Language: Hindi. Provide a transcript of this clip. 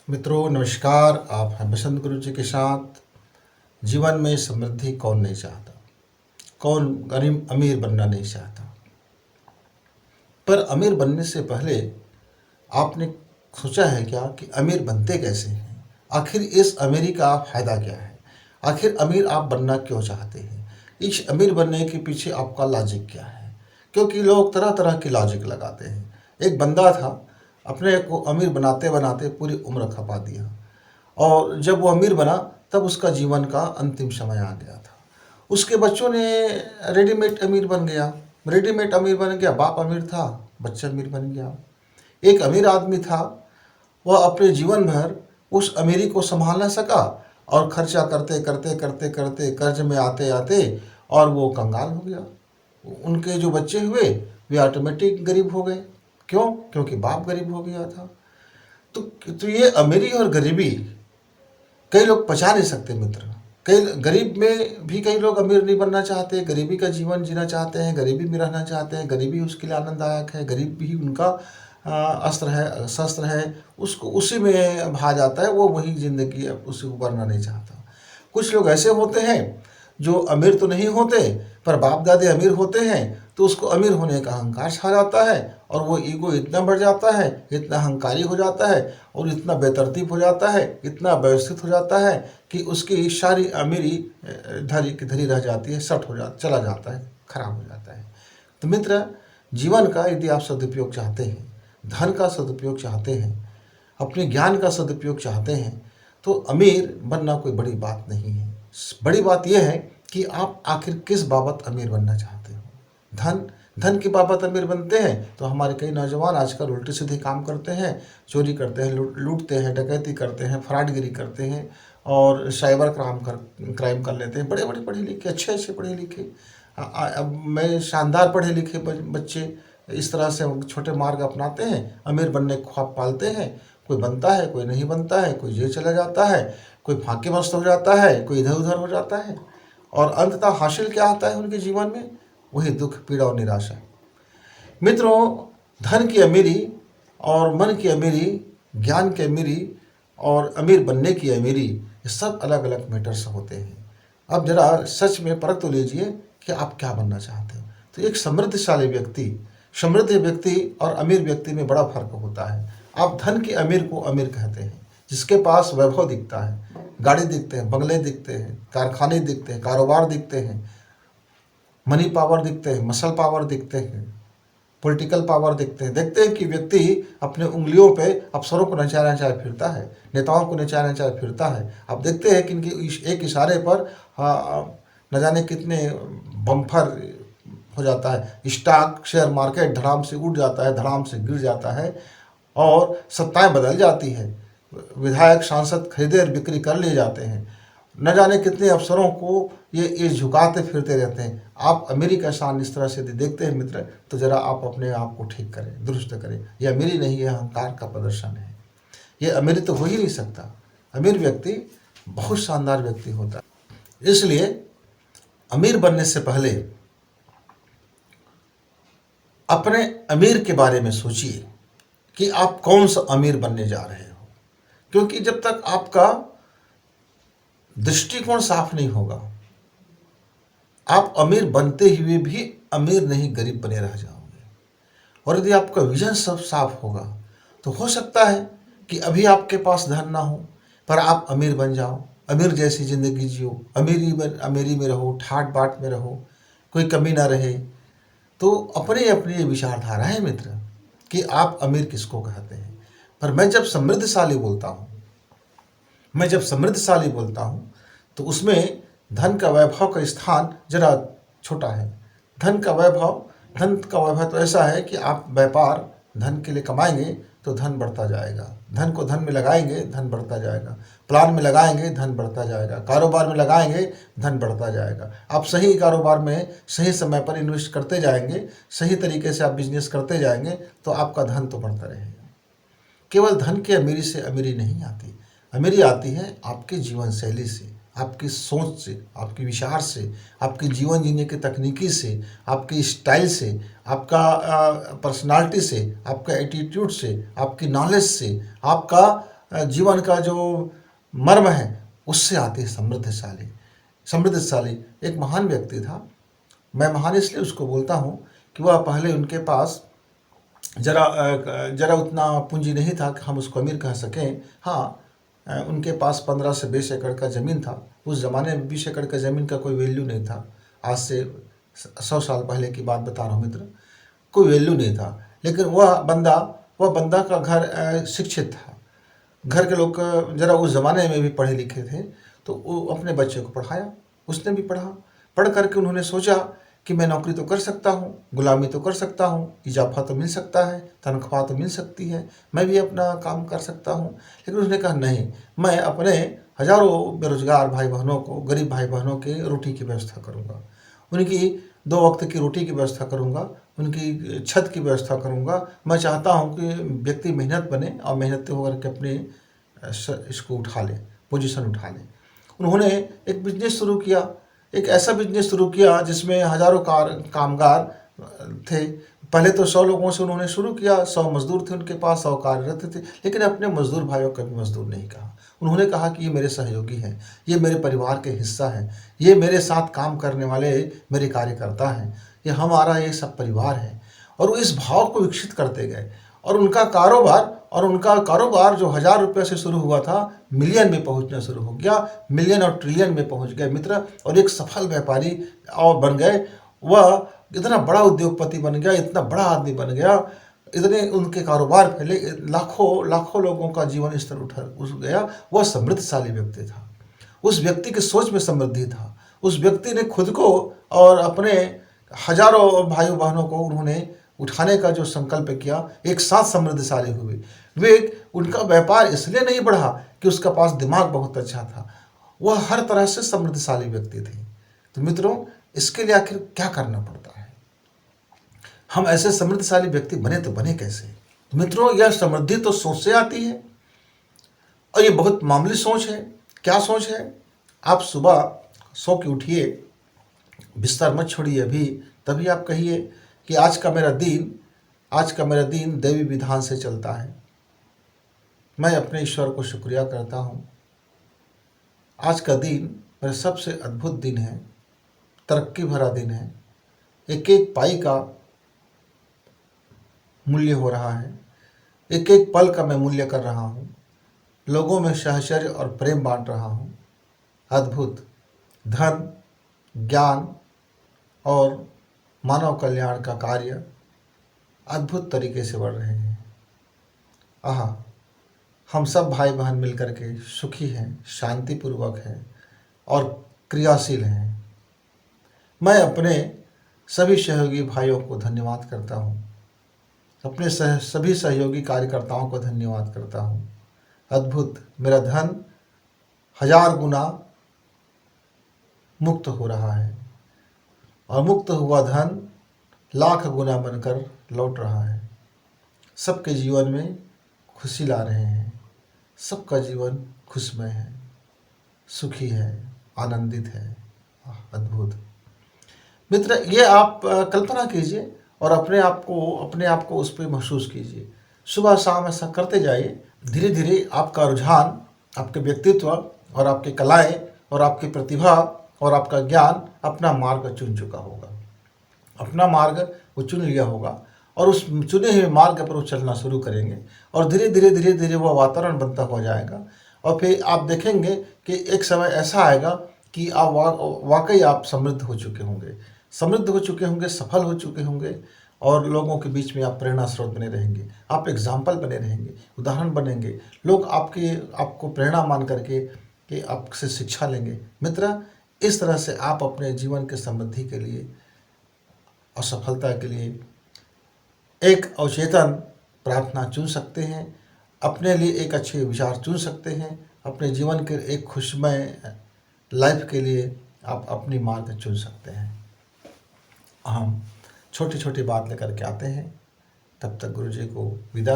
मित्रों नमस्कार। आप हैं बसंत गुरु जी के साथ। जीवन में समृद्धि कौन नहीं चाहता, कौन गरीब अमीर बनना नहीं चाहता। पर अमीर बनने से पहले आपने सोचा है क्या कि अमीर बनते कैसे हैं? आखिर इस अमीरी का फ़ायदा क्या है? आखिर अमीर आप बनना क्यों चाहते हैं? इस अमीर बनने के पीछे आपका लॉजिक क्या है? क्योंकि लोग तरह तरह की लॉजिक लगाते हैं। एक बंदा था, अपने को अमीर बनाते बनाते पूरी उम्र खपा दिया, और जब वो अमीर बना तब उसका जीवन का अंतिम समय आ गया था। उसके बच्चों ने रेडीमेड अमीर बन गया, रेडीमेड अमीर बन गया। बाप अमीर था, बच्चा अमीर बन गया। एक अमीर आदमी था, वह अपने जीवन भर उस अमीरी को संभाल ना सका और खर्चा करते करते करते करते कर्ज में आते आते और वो कंगाल हो गया। उनके जो बच्चे हुए वे ऑटोमेटिक गरीब हो गए। क्यों? क्योंकि बाप गरीब हो गया था। तो ये अमीरी और गरीबी कई लोग पचा नहीं सकते मित्र। कई गरीब में भी कई लोग अमीर नहीं बनना चाहते, गरीबी का जीवन जीना चाहते हैं, गरीबी में रहना चाहते हैं। गरीबी उसके लिए आनंददायक है, गरीब भी उनका अस्त्र है, शस्त्र है, उसको उसी में भा जाता है। वो वही ज़िंदगी है, उसे उबरना नहीं चाहता। कुछ लोग ऐसे होते हैं जो अमीर तो नहीं होते पर बाप दादे अमीर होते हैं, तो उसको अमीर होने का अहंकार छा जाता है और वो ईगो इतना बढ़ जाता है, इतना अहंकारी हो जाता है और इतना बेतरतीब हो जाता है, इतना व्यवस्थित हो जाता है कि उसकी सारी अमीरी धरी की धरी रह जाती है, सट हो जा चला जाता है, खराब हो जाता है। तो मित्र, जीवन का यदि आप सदुपयोग चाहते हैं, धन का सदुपयोग चाहते हैं, अपने ज्ञान का सदुपयोग चाहते हैं, तो अमीर बनना कोई बड़ी बात नहीं है। बड़ी बात यह है कि आप आखिर किस बाबत अमीर बनना चाहते हो। धन धन की बाबत अमीर बनते हैं तो हमारे कई नौजवान आजकल उल्टे सीधे काम करते हैं, चोरी करते हैं, लूटते हैं, डकैती करते हैं, फ्रॉडगिरी करते हैं और साइबर क्राइम कर लेते हैं। बड़े बड़े पढ़े लिखे, अच्छे अच्छे पढ़े लिखे, अब मैं शानदार पढ़े लिखे बच्चे इस तरह से छोटे मार्ग अपनाते हैं, अमीर बनने के ख्वाब पालते हैं। कोई बनता है, कोई नहीं बनता है, कोई जेल चला जाता है, कोई फांके मस्त हो जाता है, कोई इधर उधर हो जाता है, और अंततः हासिल क्या आता है उनके जीवन में? वही दुख, पीड़ा और निराशा। मित्रों, धन की अमीरी और मन की अमीरी, ज्ञान की अमीरी और अमीर बनने की अमीरी, ये सब अलग अलग मैटर्स होते हैं। अब जरा सच में परख तो लीजिए कि आप क्या बनना चाहते हो। तो एक समृद्ध व्यक्ति और अमीर व्यक्ति में बड़ा फर्क होता है। आप धन के अमीर को अमीर कहते हैं जिसके पास वैभव दिखता है, गाड़ी दिखते हैं, बंगले दिखते हैं, कारखाने दिखते हैं, कारोबार दिखते हैं, मनी पावर दिखते हैं, मसल पावर दिखते हैं, पॉलिटिकल पावर दिखते हैं। देखते हैं कि व्यक्ति अपने उंगलियों पे अफसरों को नचाए नचाए फिरता है, नेताओं को नचाए नचाए फिरता है। आप देखते हैं कि इनके एक इशारे पर न जाने कितने बम्फर हो जाता है, स्टॉक शेयर मार्केट धड़ाम से उठ जाता है, धड़ाम से गिर जाता है और सत्ताएं बदल जाती है। विधायक सांसद खरीदे और बिक्री कर लिए जाते हैं। न जाने कितने अफसरों को ये झुकाते फिरते रहते हैं। आप अमीरी का शान इस तरह से देखते हैं मित्र, तो ज़रा आप अपने आप को ठीक करें, दुरुस्त करें। यह अमीरी नहीं, यह अहंकार का प्रदर्शन है। ये अमीरी तो हो ही नहीं सकता। अमीर व्यक्ति बहुत शानदार व्यक्ति होता है। इसलिए अमीर बनने से पहले अपने अमीर के बारे में सोचिए कि आप कौन सा अमीर बनने जा रहे हो। क्योंकि जब तक आपका दृष्टिकोण साफ नहीं होगा, आप अमीर बनते हुए भी अमीर नहीं, गरीब बने रह जाओगे। और यदि आपका विजन सब साफ होगा तो हो सकता है कि अभी आपके पास धन ना हो पर आप अमीर बन जाओ, अमीर जैसी ज़िंदगी जियो, अमीरी में रहो, ठाट बाट में रहो, कोई कमी ना रहे। तो अपनी अपनी विचारधारा है मित्र कि आप अमीर किसको कहते हैं। पर मैं जब समृद्धशाली बोलता हूँ तो उसमें धन का वैभव का स्थान जरा छोटा है। धन का वैभव तो ऐसा है कि आप व्यापार धन के लिए कमाएंगे तो धन बढ़ता जाएगा, धन को धन में लगाएंगे, धन बढ़ता जाएगा, प्लान में लगाएंगे, धन बढ़ता जाएगा, कारोबार में लगाएंगे, धन बढ़ता जाएगा। आप सही कारोबार में सही समय पर इन्वेस्ट करते जाएंगे, सही तरीके से आप बिजनेस करते जाएंगे तो आपका धन तो बढ़ता रहेगा। केवल धन की अमीरी से अमीरी नहीं आती। अमीरी आती है आपके जीवन शैली से, आपकी सोच से, आपके विचार से, आपके जीवन जीने के तकनीकी से, आपके स्टाइल से, आपका पर्सनालिटी से, आपका एटीट्यूड से, आपकी नॉलेज से, आपका जीवन का जो मर्म है उससे आती है समृद्धशाली। समृद्धशाली एक महान व्यक्ति था। मैं महान इसलिए उसको बोलता हूँ कि वह पहले उनके पास जरा उतना पूंजी नहीं था कि हम उसको अमीर कह सकें। हाँ, उनके पास 15 से 20 एकड़ का ज़मीन था। उस ज़माने में 20 एकड़ का ज़मीन का कोई वैल्यू नहीं था। आज से 100 साल पहले की बात बता रहा हूँ मित्र, कोई वैल्यू नहीं था। लेकिन वह बंदा का घर शिक्षित था। घर के लोग ज़रा उस ज़माने में भी पढ़े लिखे थे, तो वो अपने बच्चे को पढ़ाया। उसने भी पढ़ा। पढ़ करके उन्होंने सोचा कि मैं नौकरी तो कर सकता हूँ, गुलामी तो कर सकता हूँ, इजाफा तो मिल सकता है, तनख्वाह तो मिल सकती है, मैं भी अपना काम कर सकता हूँ। लेकिन उसने कहा नहीं, मैं अपने हजारों बेरोजगार भाई बहनों को, गरीब भाई बहनों के रोटी की व्यवस्था करूँगा, उनकी 2 वक्त की रोटी की व्यवस्था करूँगा, उनकी छत की व्यवस्था करूँगा। मैं चाहता हूँ कि व्यक्ति मेहनत बने और मेहनत होकर के अपने इसको उठा ले, पोजीशन उठा ले। उन्होंने एक बिजनेस शुरू किया। एक ऐसा बिजनेस शुरू किया जिसमें हजारों कामगार थे। पहले तो 100 लोगों से उन्होंने शुरू किया, 100 मजदूर थे उनके पास, 100 कार्यरत थे। लेकिन अपने मजदूर भाइयों को कभी मजदूर नहीं कहा। उन्होंने कहा कि ये मेरे सहयोगी हैं, ये मेरे परिवार के हिस्सा हैं, ये मेरे साथ काम करने वाले मेरे कार्यकर्ता हैं, ये हमारा ये सब परिवार है। और वो इस भाव को विकसित करते गए और उनका कारोबार जो 1000 रुपये से शुरू हुआ था, मिलियन में पहुंचना शुरू हो गया, मिलियन और ट्रिलियन में पहुंच गए मित्र। और एक सफल व्यापारी और बन गए। वह इतना बड़ा उद्योगपति बन गया, इतना बड़ा आदमी बन गया, इतने उनके कारोबार फैले, लाखों लोगों का जीवन स्तर उठ गया। वह समृद्धशाली व्यक्ति था। उस व्यक्ति की सोच में समृद्धि था। उस व्यक्ति ने खुद को और अपने हजारों भाइयों बहनों को उन्होंने उठाने का जो संकल्प किया, एक साथ समृद्धशाली हुए। उनका व्यापार इसलिए नहीं बढ़ा कि उसका पास दिमाग बहुत अच्छा था, वह हर तरह से समृद्धशाली व्यक्ति थे। तो मित्रों, इसके लिए आखिर क्या करना पड़ता है? हम ऐसे समृद्धशाली व्यक्ति बने तो बने कैसे? तो मित्रों, यह समृद्धि तो सोच से आती है और ये बहुत मामूली सोच है। क्या सोच है? आप सुबह सो के उठिए, बिस्तर मत छोड़िए अभी, तभी आप कहिए कि आज का मेरा दिन दैवी विधान से चलता है। मैं अपने ईश्वर को शुक्रिया करता हूँ। आज का दिन मेरा सबसे अद्भुत दिन है, तरक्की भरा दिन है। एक एक पाई का मूल्य हो रहा है, एक एक पल का मैं मूल्य कर रहा हूँ, लोगों में साहचर्य और प्रेम बांट रहा हूँ। अद्भुत धन, ज्ञान और मानव कल्याण का कार्य अद्भुत तरीके से बढ़ रहे हैं। आह, हम सब भाई बहन मिलकर के सुखी हैं, शांतिपूर्वक हैं और क्रियाशील हैं। मैं अपने सभी सहयोगी भाइयों को धन्यवाद करता हूँ, अपने सभी सहयोगी कार्यकर्ताओं को धन्यवाद करता हूँ। अद्भुत, मेरा धन 1000 गुना मुक्त हो रहा है और मुक्त हुआ धन लाख गुना बनकर लौट रहा है। सबके जीवन में खुशी ला रहे हैं, सबका जीवन खुशमय है, सुखी है, आनंदित है। अद्भुत मित्र, ये आप कल्पना कीजिए और अपने आप को उस पर महसूस कीजिए। सुबह शाम ऐसा करते जाइए। धीरे धीरे आपका रुझान, आपके व्यक्तित्व और आपकी कलाएं और आपकी प्रतिभा और आपका ज्ञान अपना मार्ग चुन चुका होगा, अपना मार्ग वो चुन लिया होगा और उस चुने हुए मार्ग पर वो चलना शुरू करेंगे और धीरे धीरे वह वातावरण बनता हो जाएगा। और फिर आप देखेंगे कि एक समय ऐसा आएगा कि आप वाकई आप समृद्ध हो चुके होंगे, सफल हो चुके होंगे और लोगों के बीच में आप प्रेरणा स्रोत बने रहेंगे, आप एग्जाम्पल बने रहेंगे, उदाहरण बनेंगे। लोग आपको प्रेरणा मान करके कि आपसे शिक्षा लेंगे। मित्र, इस तरह से आप अपने जीवन के समृद्धि के लिए और सफलता के लिए एक अवचेतन प्रार्थना चुन सकते हैं, अपने लिए एक अच्छे विचार चुन सकते हैं, अपने जीवन के एक खुशमय लाइफ के लिए आप अपनी मार्ग चुन सकते हैं। हम छोटी छोटी बात लेकर के आते हैं। तब तक गुरु जी को विदा।